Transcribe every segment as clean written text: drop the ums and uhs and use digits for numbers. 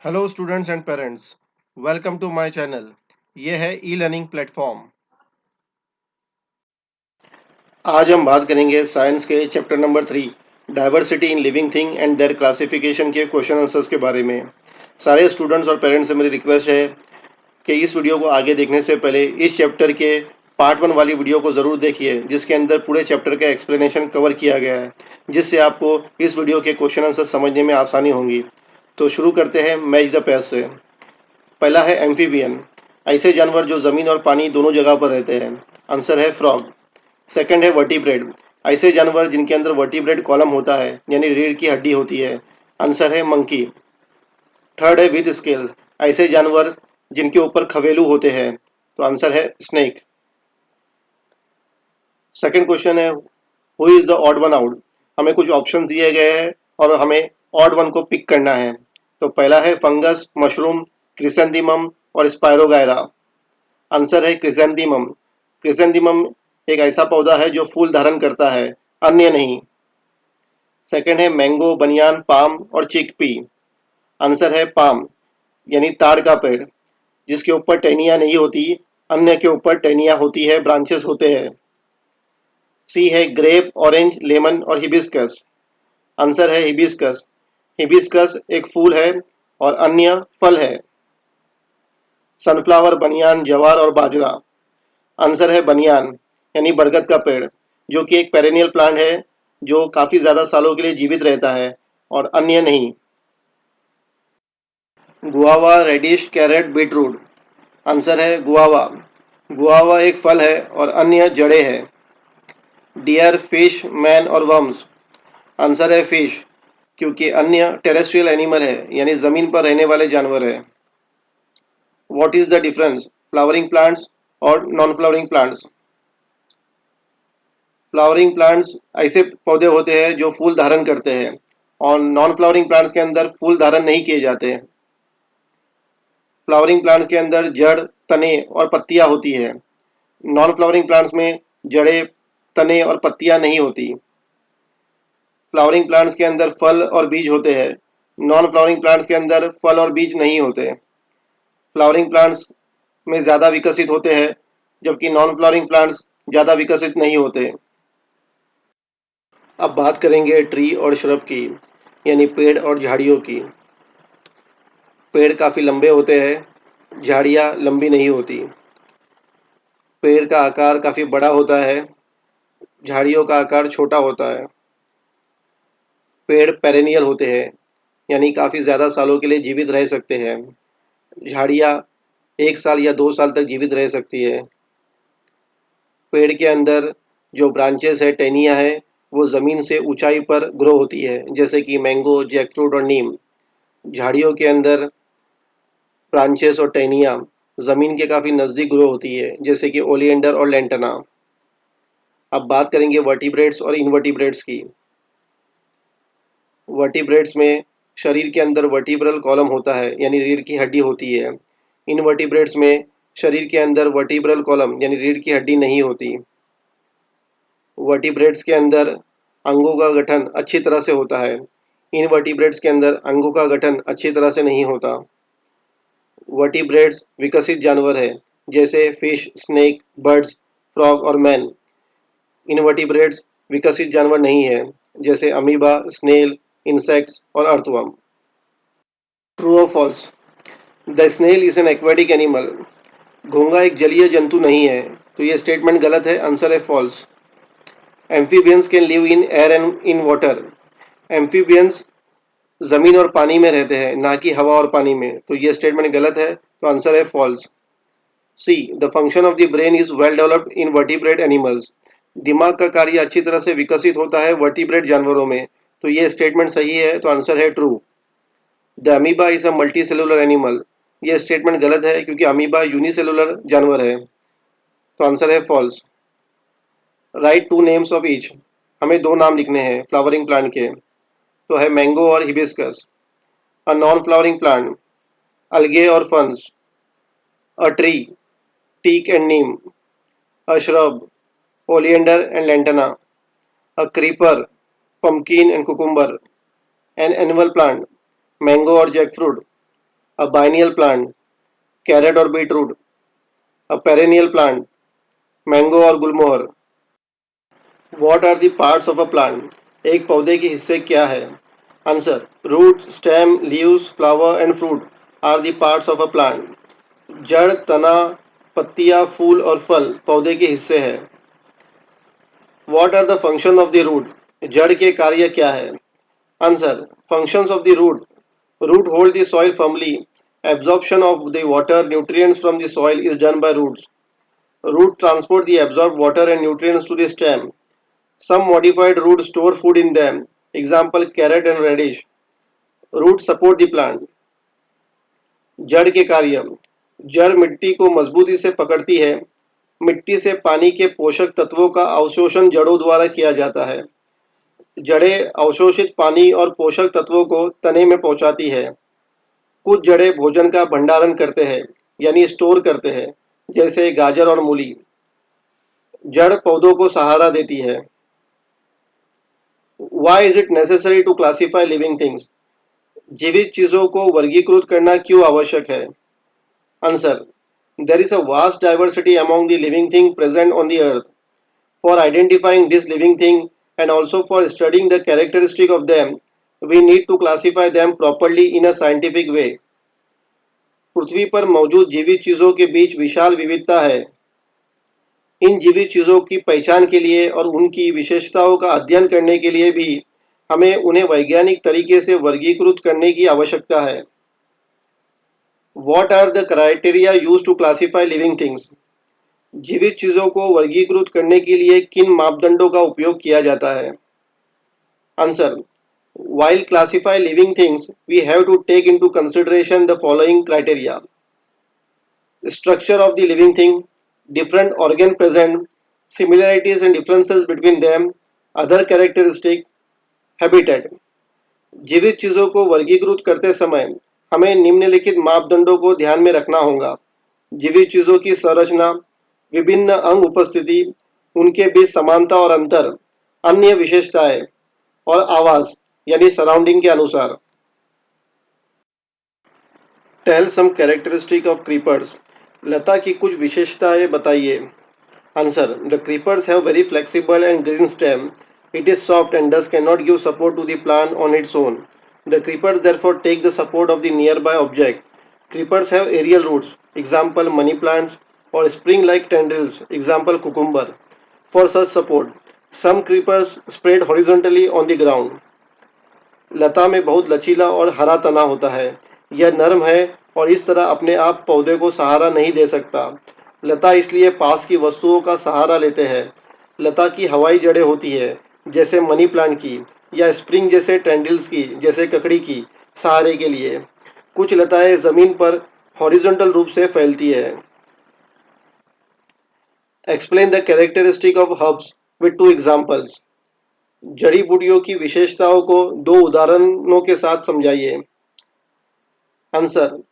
Hello students and parents, welcome to my channel. ये है e learning platform. आज हम बात करेंगे साइंस के chapter number 3 diversity in living thing and there classification के क्वेश्चन आंसर्स के बारे में। सारे स्टूडेंट्स और पेरेंट्स से मेरी रिक्वेस्ट है कि इस वीडियो को आगे देखने से पहले इस चैप्टर के पार्ट 1 वाली वीडियो को ज़रूर देखिए, जिसके अंदर पूरे चैप्टर का एक्सप्लेनेशन कवर किया गया है, जिससे आपको इस वीडियो के क्वेश्चन आंसर समझने में आसानी होगी। तो शुरू करते हैं मैच द पैस से। पहला है एम्फीबियन, ऐसे जानवर जो जमीन और पानी दोनों जगह पर रहते हैं। आंसर है फ्रॉग। सेकंड है वर्टिब्रेड, ऐसे जानवर जिनके अंदर वर्टिब्रेड कॉलम होता है, यानी रीढ़ की हड्डी होती है। आंसर है मंकी। थर्ड है विथ स्केल्स, ऐसे जानवर जिनके ऊपर खवेलू होते हैं। तो आंसर है स्नेक। सेकंड क्वेश्चन है who is the odd one out. हमें कुछ ऑप्शन दिए गए हैं और हमें ऑड वन को पिक करना है। तो पहला है फंगस, मशरूम, क्रिसेंथेमम और स्पायरोगायरा। आंसर है क्रिसेंथेमम। क्रिसेंथेमम एक ऐसा पौधा है जो फूल धारण करता है, अन्य नहीं। सेकंड है मैंगो, बनियान, पाम और चिकपी। आंसर है पाम, यानी ताड़ का पेड़, जिसके ऊपर टहनियाँ नहीं होती, अन्य के ऊपर टहनियाँ होती है, ब्रांचेस होते हैं। सी है ग्रेप, ऑरेंज, लेमन और हिबिस्कस। आंसर है हिबिस्कस। हिबिस्कस एक फूल है और अन्य फल है। सनफ्लावर, बनियान, जवार और बाजरा। आंसर है बनियान, यानी बरगद का पेड़, जो कि एक पेरेनियल प्लांट है जो काफ़ी ज़्यादा सालों के लिए जीवित रहता है और अन्य नहीं। Guava, radish, carrot, beetroot. Answer है गुआवा। गुआवा एक फल है और अन्य जड़ें हैं। डियर, फिश, मैन और वर्म्स। आंसर है फिश, क्योंकि अन्य टेरेस्ट्रियल एनिमल है, यानी ज़मीन पर रहने वाले जानवर है। What is the difference flowering plants और non flowering plants. Flowering plants ऐसे पौधे होते हैं जो फूल धारण करते हैं, और नॉन फ्लावरिंग प्लांट्स के अंदर फूल धारण नहीं किए जाते। फ्लावरिंग प्लांट्स के अंदर जड़, तने और पत्तियां होती है। नॉन फ्लावरिंग प्लांट्स में जड़ें, तने और पत्तियां नहीं होती। फ्लावरिंग प्लांट्स के अंदर फल और बीज होते हैं। नॉन फ्लावरिंग प्लांट्स के अंदर फल और बीज नहीं होते। फ्लावरिंग प्लांट्स में ज़्यादा विकसित होते हैं, जबकि नॉन फ्लावरिंग प्लांट्स ज़्यादा विकसित नहीं होते। अब बात करेंगे ट्री और श्रब की, यानी पेड़ और झाड़ियों की। पेड़ काफ़ी लंबे होते हैं, झाड़ियाँ लंबी नहीं होती। पेड़ का आकार काफ़ी बड़ा होता है, झाड़ियों का आकार छोटा होता है। पेड़ पेरेनियल होते हैं, यानी काफ़ी ज़्यादा सालों के लिए जीवित रह सकते हैं। झाड़ियाँ 1 साल या 2 साल तक जीवित रह सकती है। पेड़ के अंदर जो ब्रांचेस है, टहनियाँ हैं, वो ज़मीन से ऊंचाई पर ग्रो होती है, जैसे कि मैंगो, जैकफ्रूट और नीम। झाड़ियों के अंदर ब्रांचेस और टहनियाँ ज़मीन के काफ़ी नज़दीक ग्रो होती है, जैसे कि ओलिएंडर और लेंटना। अब बात करेंगे वर्टिब्रेट्स और इनवर्टिब्रेट्स की। वर्टिब्रेट्स में शरीर के अंदर वर्टिब्रल कॉलम होता है, यानी रीढ़ की हड्डी होती है। इनवर्टिब्रेट्स में शरीर के अंदर वर्टिब्रल कॉलम यानी रीढ़ की हड्डी नहीं होती। वर्टिब्रेट्स के अंदर अंगों का गठन अच्छी तरह से होता है। इनवर्टिब्रेट्स के अंदर अंगों का गठन अच्छी तरह से नहीं होता। वर्टिब्रेट्स विकसित जानवर है, जैसे फिश, स्नेक, बर्ड्स, फ्रॉग और मैन। इनवर्टिब्रेट्स विकसित जानवर नहीं है, जैसे अमीबा, स्नेल, इंसेक्ट्स और अर्थवर्म। ट्रू और false. The snail is an aquatic animal. घोंगा एक जलीय जंतु नहीं है, तो ये स्टेटमेंट गलत है। आंसर है false. Amphibians can live in air and in water. Amphibians जमीन और पानी में रहते हैं, ना कि हवा और पानी में, तो ये स्टेटमेंट गलत है। तो आंसर है false. See the function of the brain is well developed in vertebrate animals. दिमाग का कार्य अच्छी तरह से विकसित होता है वर्टिब्रेट जानवरों में, तो ये स्टेटमेंट सही है। तो आंसर है true. The amoeba is a multi cellular animal. ये स्टेटमेंट गलत है, क्योंकि अमीबा यूनिसेलुलर जानवर है। तो आंसर है false. Write two names of each. हमें दो नाम लिखने हैं फ्लावरिंग प्लांट के। तो है मैंगो और hibiscus. A non flowering plant, अलगे और फंस। A tree, teak and neem. A shrub, oleander and lantana. A creeper, pumpkin and cucumber. An annual plant, mango or jackfruit. a biennial plant, carrot or beetroot, a perennial plant, mango or gulmohar. What are the parts of a plant? एक पौधे के हिस्से क्या है? Answer: root, stem, leaves, flower and fruit are the parts of a plant. जड़, तना, पत्तियां, फूल और फल पौधे के हिस्से हैं. What are the function of the root? जड़ के कार्य क्या है? Answer: functions of the root. Root hold the soil firmly. Absorption of the water, nutrients from the soil is done by roots. Root transport the absorbed water and nutrients to the stem. Some modified roots store food in them. Example: carrot and radish. Roots support the plant. जड़ के कार्य: जड़ मिट्टी को मजबूती से पकड़ती है. मिट्टी से पानी के पोषक तत्वों का अवशोषण जड़ों द्वारा किया जाता है. जड़ें अवशोषित पानी और पोषक तत्वों को तने में पहुंचाती है. कुछ जड़ें भोजन का भंडारण करते हैं यानी स्टोर करते हैं, जैसे गाजर और मूली. जड़ पौधों को सहारा देती है. Why is it necessary to classify living things? जीवित चीजों को वर्गीकृत करना क्यों आवश्यक है? Answer: There is a vast diversity among the living things present on the earth. For identifying this living thing and also for studying the characteristic of them, we need to classify them properly in a scientific way. पृथ्वी पर मौजूद जीवित चीजों के बीच विशाल विविधता है. इन जीवित चीजों की पहचान के लिए और उनकी विशेषताओं का अध्ययन करने के लिए भी हमें उन्हें वैज्ञानिक तरीके से वर्गीकृत करने की आवश्यकता है. What are the criteria used to classify living things? जीवित चीजों को वर्गीकृत करने के लिए किन मापदंडों का उपयोग किया जाता है? Answer: While classify living things, we have to take into consideration the following criteria: structure of the living thing, different organ present, similarities and differences between them, other characteristic, habitat. जीवित चीजों को वर्गीकृत करते समय हमें निम्नलिखित मापदंडों को ध्यान में रखना होगा: जीवित चीजों की संरचना, विभिन्न अंग उपस्थिति, उनके बीच समानता और अंतर, अन्य विशेषताएं और आवास यानी सराउंडिंग के अनुसार. Tell some characteristic of creepers. लता की कुछ विशेषताएं बताइए. Answer: the creepers have very flexible and green stem. It is soft and thus cannot give support to the plant on its own. The creepers therefore take the support of the nearby object. Creepers have aerial roots, example money plants, or spring-like tendrils, example cucumber. For such support, some creepers spread horizontally on the ground. लता में बहुत लचीला और हरा तना होता है. यह नरम है और इस तरह अपने आप पौधे को सहारा नहीं दे सकता. लता इसलिए पास की वस्तुओं का सहारा लेते हैं. लता की हवाई जड़ें होती है, जैसे मनी प्लांट की, या स्प्रिंग जैसे टेंडिल्स की, जैसे ककड़ी की, सहारे के लिए. कुछ लताएं जमीन पर हॉरिजॉन्टल रूप से फैलती है. Explain the characteristic of herbs with two examples. जड़ी बूटियों की विशेषताओं को दो उदाहरणों के साथ समझाइए. Answer: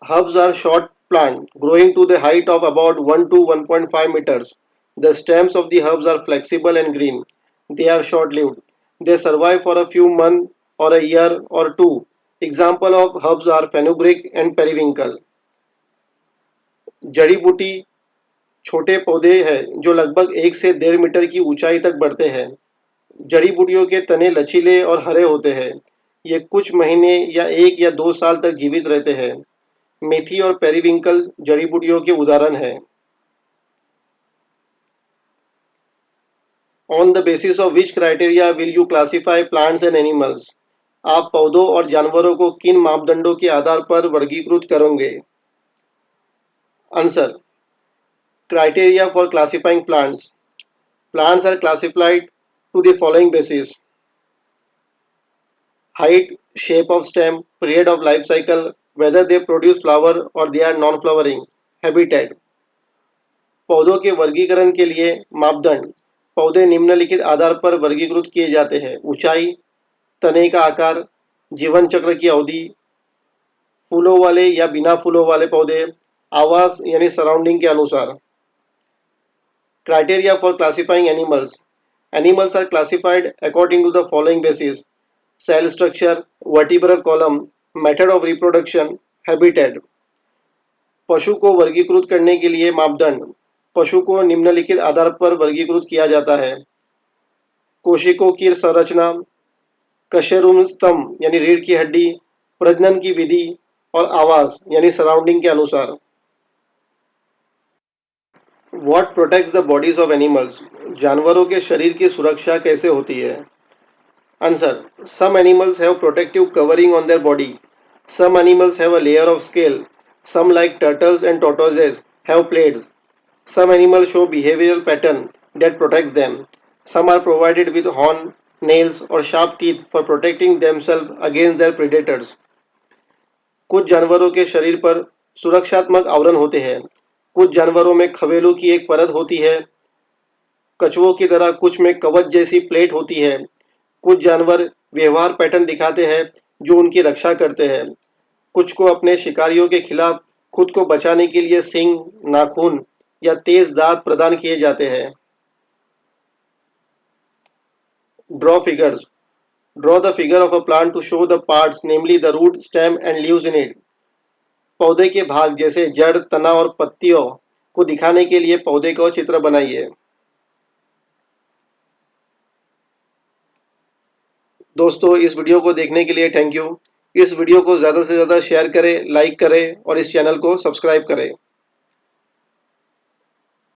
Herbs are short plant growing to the height of about 1 to 1.5 meters. The stems of the herbs are flexible and green. They are short-lived. They survive for a few months or a year or two. Example of herbs are fenugreek and periwinkle. जड़ी बूटी छोटे पौधे हैं जो लगभग 1 से 1.5 metre की ऊंचाई तक बढ़ते हैं. जड़ी बूटियों के तने लचीले और हरे होते हैं. ये कुछ महीने या 1 या 2 साल तक जीवित रहते हैं. मेथी और पेरीविंकल जड़ी बूटियों के उदाहरण हैं. On the basis of which criteria will you classify plants and animals? आप पौधों और जानवरों को किन मापदंडों के आधार पर वर्गीकृत करोगे? Answer: Criteria for classifying plants. Plants are classified to the following basis: height, shape of stem, period of life cycle, whether they produce flower or they are non-flowering, habitat. पौधों के वर्गीकरण के लिए मापदंड. पौधे निम्नलिखित आधार पर वर्गीकृत किए जाते हैं: ऊंचाई, तने का आकार, जीवन चक्र की अवधि, फूलों वाले या बिना फूलों वाले पौधे, आवास यानी सराउंडिंग के अनुसार. Criteria for classifying animals. Animals are classified according to the following basis: cell structure, vertebral column, method of reproduction, habitat. पशु को वर्गीकृत करने के लिए मापदंड। पशु को निम्नलिखित आधार पर वर्गीकृत किया जाता है: कोशिकों की संरचना, कशेरुम स्तंभ यानी रीढ़ की हड्डी, प्रजनन की विधि और आवास यानी सराउंडिंग के अनुसार। What protects the bodies of animals? जानवरों के शरीर की सुरक्षा कैसे होती है? Answer: some animals have protective covering on their body. Some animals have a layer of scale. Some, like turtles and tortoises, have plates. Some animals show behavioral pattern that protects them. Some are provided with horn, nails or sharp teeth for protecting themselves against their predators. कुछ जानवरों के शरीर पर सुरक्षात्मक आवरण होते हैं। कुछ जानवरों में खवेलों की एक परत होती है। कछुओं की तरह कुछ में कवच जैसी प्लेट होती है। कुछ जानवर व्यवहार पैटर्न दिखाते हैं जो उनकी रक्षा करते हैं। कुछ को अपने शिकारियों के खिलाफ खुद को बचाने के लिए सींग, नाखून या तेज दांत प्रदान किए जाते हैं। Draw figures. Draw the figure of a plant to show the parts, namely the root, stem and leaves in it. पौधे के भाग जैसे जड़, तना और पत्तियों को दिखाने के लिए पौधे का चित्र बनाइए। दोस्तों, इस वीडियो को देखने के लिए थैंक यू। इस वीडियो को ज़्यादा से ज़्यादा शेयर करें, लाइक करें और इस चैनल को सब्सक्राइब करें।